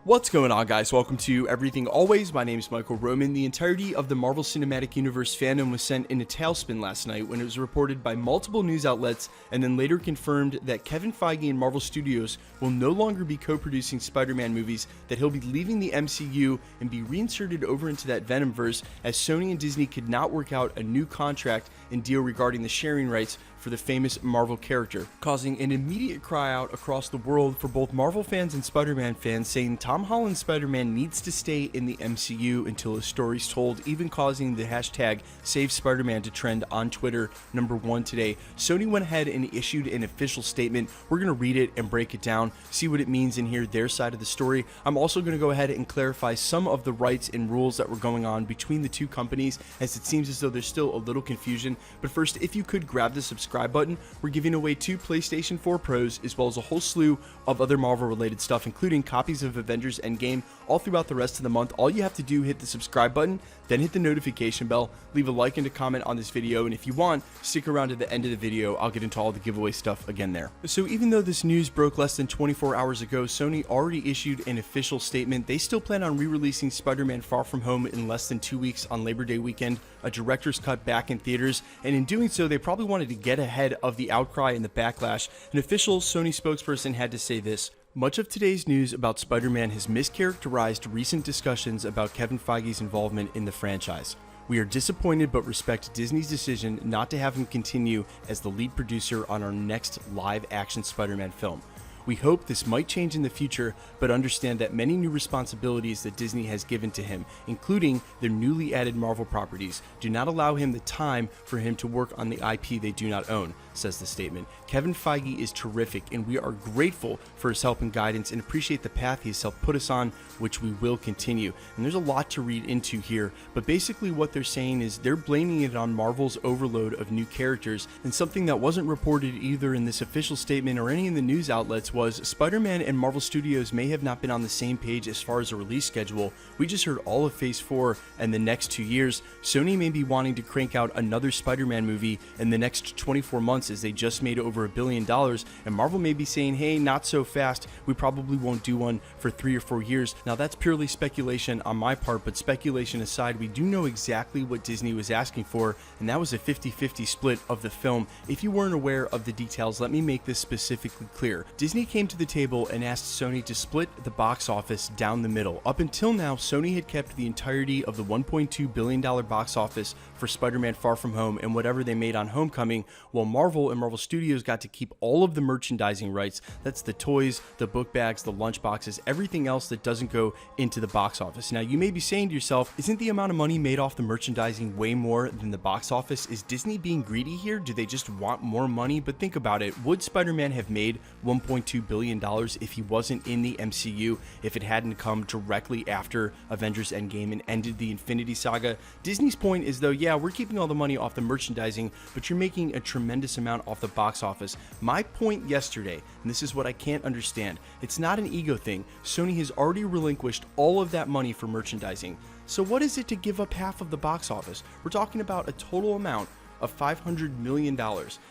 What's going on, guys? Welcome to Everything Always. My name is Michael Roman. The entirety of the Marvel Cinematic Universe fandom was sent in a tailspin last night when it was reported by multiple news outlets and then later confirmed that Kevin Feige and Marvel Studios will no longer be co-producing Spider-Man movies, that he'll be leaving the MCU and be reinserted over into that Venomverse, as Sony and Disney could not work out a new contract and deal regarding the sharing rights for the famous Marvel character, causing an immediate cry out across the world for both Marvel fans and Spider-Man fans, saying Tom Holland's Spider-Man needs to stay in the MCU until his story's told, even causing the hashtag Save Spider-Man to trend on Twitter #1 today. Sony went ahead and issued an official statement. We're going to read it and break it down, see what it means, and hear their side of the story. I'm also going to go ahead and clarify some of the rights and rules that were going on between the two companies, as it seems as though there's still a little confusion. But first, if you could grab the subscribe button, we're giving away 2 PlayStation 4 Pros as well as a whole slew of other Marvel related stuff, including copies of Avengers Endgame all throughout the rest of the month. All you have to do, hit the subscribe button, then hit the notification bell, leave a like and a comment on this video, and if you want, stick around to the end of the video. I'll get into all the giveaway stuff again there. So even though this news broke less than 24 hours ago, Sony already issued an official statement. They still plan on re-releasing Spider-Man Far From Home in less than 2 weeks on Labor Day weekend, a director's cut back in theaters, and in doing so, they probably wanted to get ahead of the outcry and the backlash. An official Sony spokesperson had to say this: "Much of today's news about Spider-Man has mischaracterized recent discussions about Kevin Feige's involvement in the franchise. We are disappointed but respect Disney's decision not to have him continue as the lead producer on our next live-action Spider-Man film. We hope this might change in the future, but understand that many new responsibilities that Disney has given to him, including their newly added Marvel properties, do not allow him the time for him to work on the IP they do not own," says the statement. "Kevin Feige is terrific, and we are grateful for his help and guidance and appreciate the path he has helped put us on, which we will continue." And there's a lot to read into here, but basically what they're saying is they're blaming it on Marvel's overload of new characters, and something that wasn't reported either in this official statement or any of the news outlets was Spider-Man and Marvel Studios may have not been on the same page as far as a release schedule. We just heard all of Phase 4 and the next 2 years. Sony may be wanting to crank out another Spider-Man movie in the next 24 months, as they just made over $1 billion, and Marvel may be saying, hey, not so fast, we probably won't do one for 3 or 4 years. Now that's purely speculation on my part, but speculation aside, we do know exactly what Disney was asking for, and that was a 50-50 split of the film. If you weren't aware of the details, let me make this specifically clear. Disney came to the table and asked Sony to split the box office down the middle. Up until now, Sony had kept the entirety of the $1.2 billion box office for Spider-Man Far From Home and whatever they made on Homecoming, while Marvel and Marvel Studios got to keep all of the merchandising rights. That's the toys, the book bags, the lunch boxes, everything else that doesn't go into the box office. Now, you may be saying to yourself, isn't the amount of money made off the merchandising way more than the box office? Is Disney being greedy here? Do they just want more money? But think about it. Would Spider-Man have made $1.2 billion if he wasn't in the MCU, if it hadn't come directly after Avengers Endgame and ended the Infinity Saga? Disney's point is, though, yeah, we're keeping all the money off the merchandising, but you're making a tremendous amount off the box office. My point yesterday, and this is what I can't understand, it's not an ego thing. Sony has already relinquished all of that money for merchandising. So what is it to give up half of the box office? We're talking about a total amount of $500 million.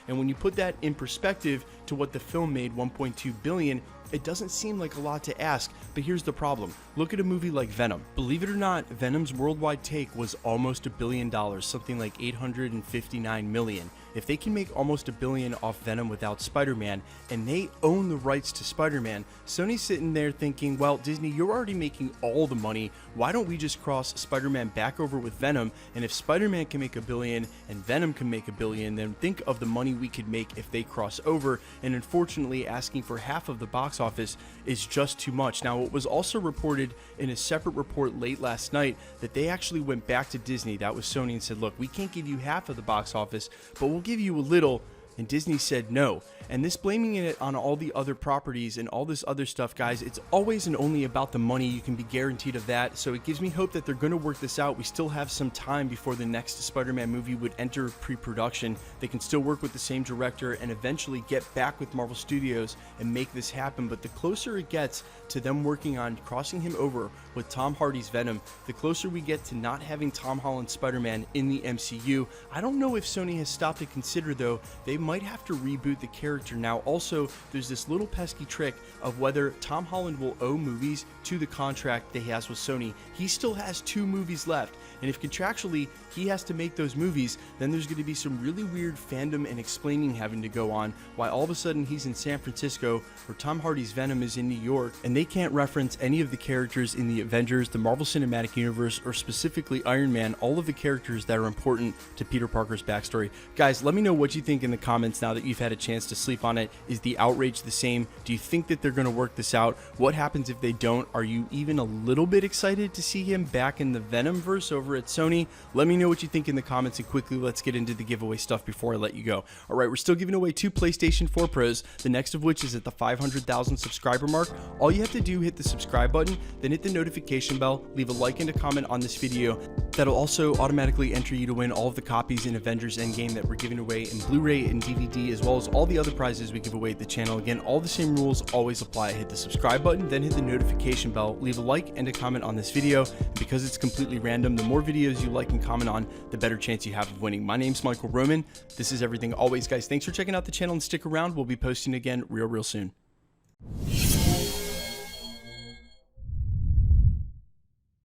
And when you put that in perspective to what the film made, $1.2 billion, it doesn't seem like a lot to ask, but here's the problem. Look at a movie like Venom. Believe it or not, Venom's worldwide take was almost $1 billion, something like $859 million. If they can make almost $1 billion off Venom without Spider-Man, and they own the rights to Spider-Man, Sony's sitting there thinking, well, Disney, you're already making all the money. Why don't we just cross Spider-Man back over with Venom? And if Spider-Man can make $1 billion and Venom can make $1 billion, then think of the money we could make if they cross over. And unfortunately, asking for half of the box office is just too much. Now, it was also reported in a separate report late last night that they actually went back to Disney, that was Sony, and said, look, we can't give you half of the box office, but we'll give you a little. And Disney said no. And this blaming it on all the other properties and all this other stuff, guys, it's always and only about the money. You can be guaranteed of that. So it gives me hope that they're going to work this out. We still have some time before the next Spider-Man movie would enter pre-production. They can still work with the same director and eventually get back with Marvel Studios and make this happen. But the closer it gets to them working on crossing him over with Tom Hardy's Venom, the closer we get to not having Tom Holland's Spider-Man in the MCU. I don't know if Sony has stopped to consider, though, they might have to reboot the character. Now, also, there's this little pesky trick of whether Tom Holland will owe movies to the contract that he has with Sony. He still has 2 movies left, and if contractually he has to make those movies, then there's going to be some really weird fandom and explaining having to go on why all of a sudden he's in San Francisco or Tom Hardy's Venom is in New York, and they can't reference any of the characters in the Avengers, the Marvel Cinematic Universe, or specifically Iron Man, all of the characters that are important to Peter Parker's backstory. Guys, let me know what you think in the comments now that you've had a chance to sleep on it. Is the outrage the same? Do you think that they're going to work this out? What happens if they don't? Are you even a little bit excited to see him back in the Venomverse over at Sony? Let me know what you think in the comments, and quickly let's get into the giveaway stuff before I let you go. Alright, we're still giving away 2 PlayStation 4 Pros, the next of which is at the 500,000 subscriber mark. All you have to do, hit the subscribe button, then hit the notification bell, leave a like and a comment on this video. That'll also automatically enter you to win all of the copies in Avengers Endgame that we're giving away in Blu-ray and DVD, as well as all the other prizes we give away at the channel. Again, all the same rules always apply. Hit the subscribe button, then hit the notification bell, leave a like and a comment on this video. Because it's completely random, the more videos you like and comment on, the better chance you have of winning. My name's Michael Roman. This is Everything Always, guys. Thanks for checking out the channel, and stick around. We'll be posting again real soon.